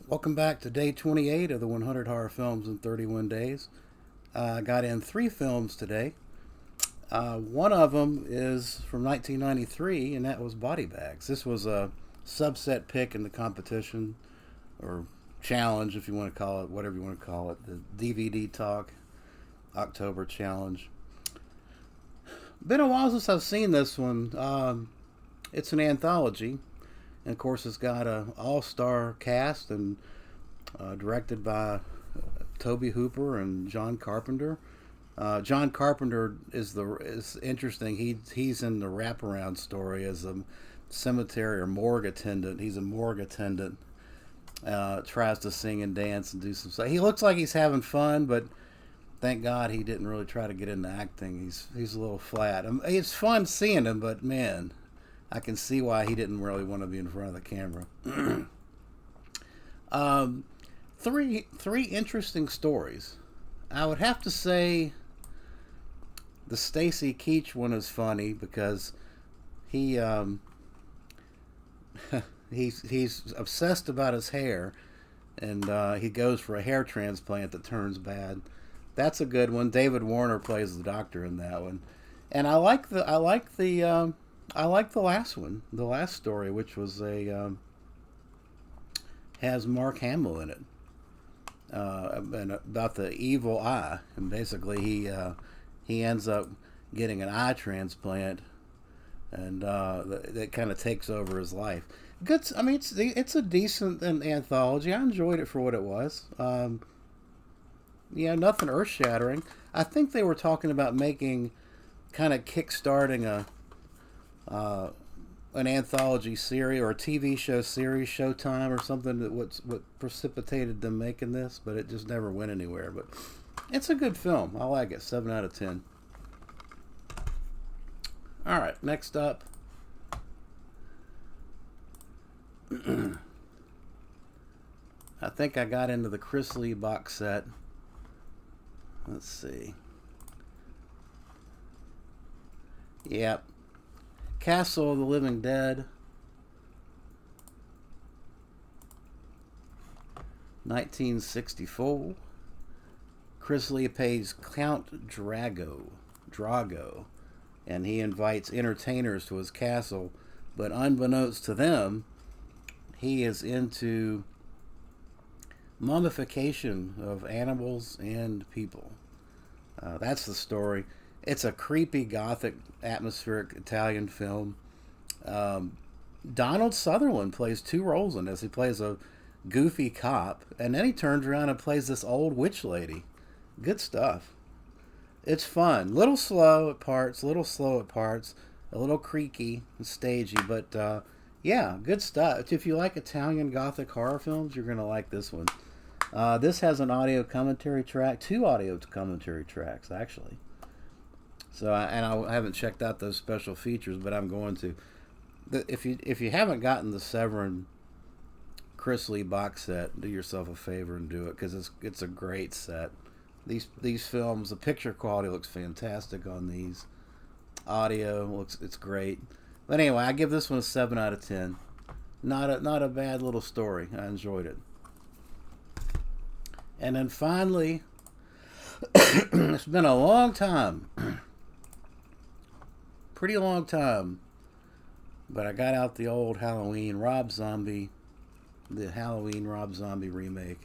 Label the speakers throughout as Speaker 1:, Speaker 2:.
Speaker 1: Welcome back to day 28 of the 100 Horror Films in 31 Days. I got in three films today. One of them is from 1993, and that was Body Bags. This was a subset pick in the competition, or challenge, if you want to call it, whatever you want to call it, the DVD Talk October Challenge. Been a while since I've seen this one. It's an anthology, and of course, it's got an all-star cast and directed by Toby Hooper and John Carpenter. John Carpenter is interesting. He's in the wraparound story as a cemetery or morgue attendant. He's a morgue attendant. Tries to sing and dance and do some stuff. He looks like he's having fun, but thank God he didn't really try to get into acting. He's a little flat. It's fun seeing him, but man, I can see why he didn't really want to be in front of the camera. um, three interesting stories. I would have to say the Stacy Keach one is funny because he he's obsessed about his hair, and he goes for a hair transplant that turns bad. That's a good one. David Warner plays the doctor in that one, and I like the last one, the last story, which was a has Mark Hamill in it, and about the evil eye, and basically he ends up getting an eye transplant, and that kind of takes over his life. Good. I mean, it's a decent anthology. I enjoyed it for what it was. Yeah, nothing earth shattering. I think they were talking about making, kind of kickstarting an anthology series or a TV show series, Showtime or something. What precipitated them making this, but it just never went anywhere. But it's a good film. I like it. 7 out of 10. All right, next up. I think I got into the Chris Lee box set. Let's see. Yep. Castle of the Living Dead. 1964. Chris Lee plays Count Drago, and he invites entertainers to his castle, but unbeknownst to them, he is into mummification of animals and people. That's the story. It's a creepy, gothic, atmospheric Italian film. Donald Sutherland plays two roles in this. He plays a goofy cop, and then he turns around and plays this old witch lady. Good stuff. It's fun. Little slow at parts, a little creaky and stagey, but yeah, good stuff. If you like Italian gothic horror films, you're going to like this one. This has an audio commentary track, two audio commentary tracks, actually. So, I haven't checked out those special features, but I'm going to. If you haven't gotten the Severin Chris Lee box set, do yourself a favor and do it, because it's a great set. These films, the picture quality looks fantastic on these. Audio it's great. But anyway, I give this one a 7 out of 10. Not a bad little story. I enjoyed it. And then finally, it's been a long time, pretty long time, but I got out the old Halloween Rob Zombie, the Halloween Rob Zombie remake,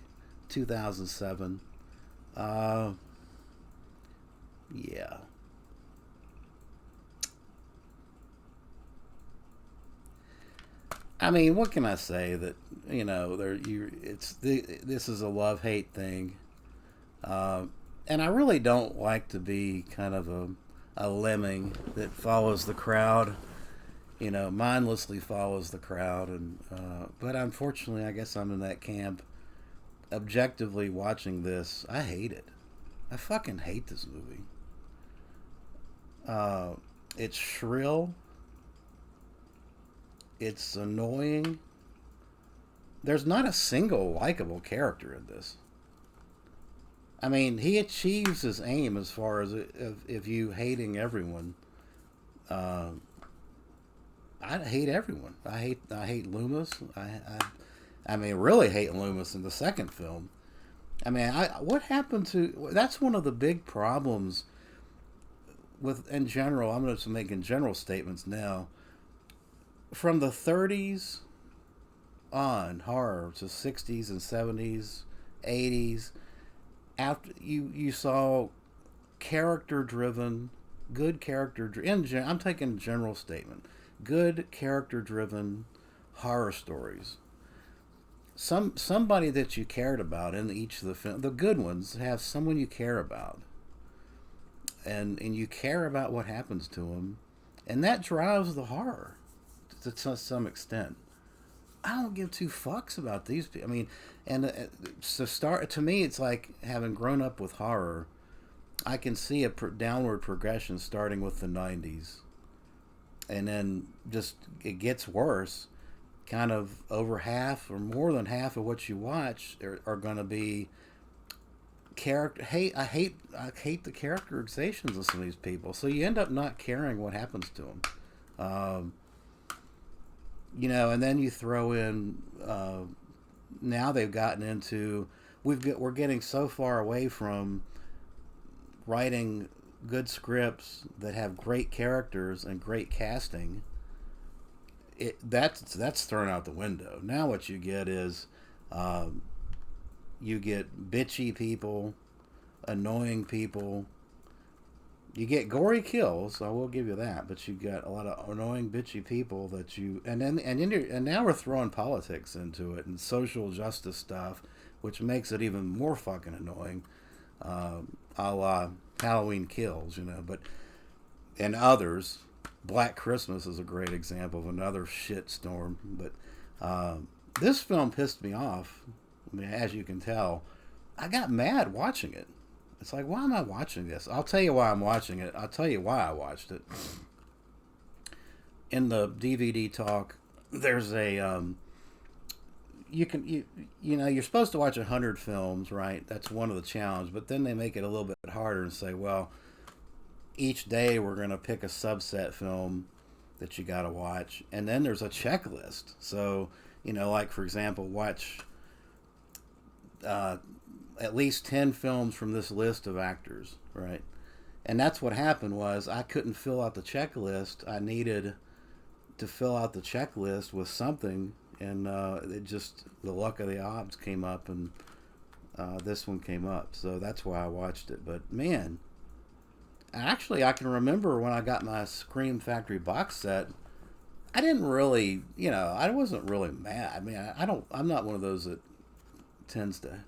Speaker 1: 2007. Yeah. I mean, what can I say? That this is a love hate thing, and I really don't like to be kind of a lemming that follows the crowd, mindlessly follows the crowd, and but unfortunately, I guess I'm in that camp. Objectively watching this, I hate it. I fucking hate this movie. It's shrill. It's annoying. There's not a single likable character in this. I mean, he achieves his aim as far as if you hating everyone. Uh, I hate everyone. I hate Loomis. I mean, really hating Loomis in the second film. I mean, what happened to? That's one of the big problems with in general. I'm just making general statements now. From the 30s on, horror to 60s and 70s, 80s. After you saw character driven, good character. I'm taking a general statement. Good character driven horror stories. Somebody that you cared about in each of the film. The good ones have someone you care about, and you care about what happens to them, and that drives the horror to some extent. I don't give two fucks about these people. I mean, and so start to me, it's like having grown up with horror. I can see a downward progression starting with the '90s, and then just it gets worse. Kind of over half or more than half of what you watch are going to be character hate. I hate the characterizations of some of these people. So you end up not caring what happens to them. Um, and then you throw in now they've gotten into we're getting so far away from writing good scripts that have great characters and great casting. That's thrown out the window. Now what you get is um, you get bitchy people, annoying people. You get gory kills, I will give you that, but you got a lot of annoying, bitchy people that you and now we're throwing politics into it and social justice stuff, which makes it even more fucking annoying. A la Halloween Kills, but and others. Black Christmas is a great example of another shit storm, but this film pissed me off. I mean, as you can tell, I got mad watching it. It's like, why am I watching this? I'll tell you why I'm watching it. I'll tell you why I watched it. In the DVD talk, there's a you're supposed to watch 100 films, right? That's one of the challenges. But then they make it a little bit harder and say, well, each day we're going to pick a subset film that you got to watch, and then there's a checklist. So like for example, watch uh, at least 10 films from this list of actors, right? And that's what happened was I couldn't fill out the checklist. I needed to fill out the checklist with something, and it just the luck of the odds came up, and this one came up. So that's why I watched it. But man, actually, I can remember when I got my Scream Factory box set. I didn't really, I wasn't really mad. I mean, I don't. I'm not one of those that tends to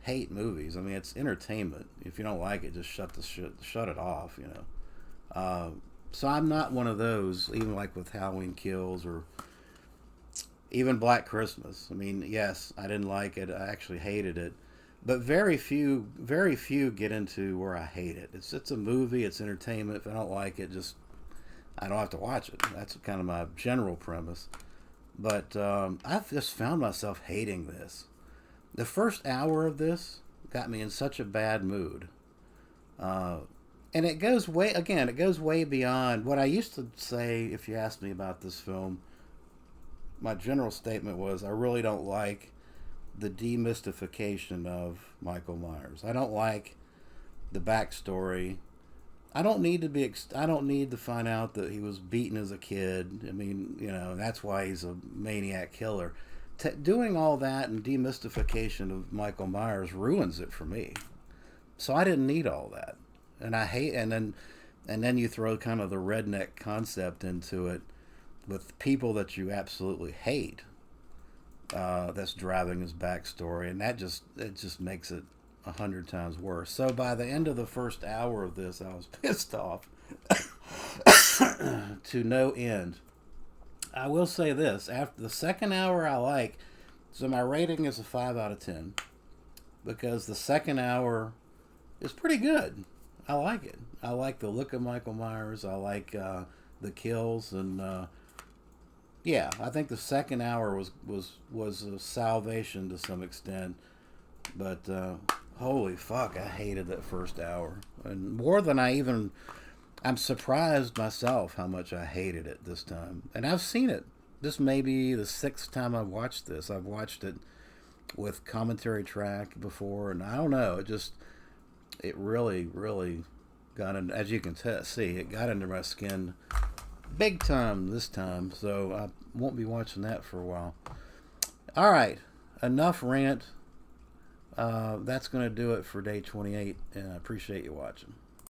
Speaker 1: hate movies. I mean, it's entertainment. If you don't like it, just shut it off. So I'm not one of those. Even like with Halloween Kills or even Black Christmas. I mean, yes, I didn't like it. I actually hated it. But very few get into where I hate it. It's a movie. It's entertainment. If I don't like it, I don't have to watch it. That's kind of my general premise. But I've just found myself hating this. The first hour of this got me in such a bad mood. And it goes way beyond what I used to say. If you asked me about this film, my general statement was I really don't like the demystification of Michael Myers. I don't like the backstory. I don't need to be. I don't need to find out that he was beaten as a kid. I mean, that's why he's a maniac killer. Doing all that and demystification of Michael Myers ruins it for me. So I didn't need all that, and I hate. And then you throw kind of the redneck concept into it with people that you absolutely hate. That's driving his backstory, and it just makes it 100 times worse. So by the end of the first hour of this, I was pissed off to no end. I will say this: after the second hour, I like. So my rating is a 5 out of 10 because the second hour is pretty good. I like it. I like the look of Michael Myers. I like the kills, and yeah, I think the second hour was a salvation to some extent. But holy fuck, I hated that first hour, and more than I'm surprised myself how much I hated it this time. And I've seen it. this may be the sixth time I've watched this. I've watched it with commentary track before, and I don't know. It really, really got in. As you can see, it got under my skin big time this time. So I won't be watching that for a while. All right, enough rant. That's going to do it for day 28, and I appreciate you watching.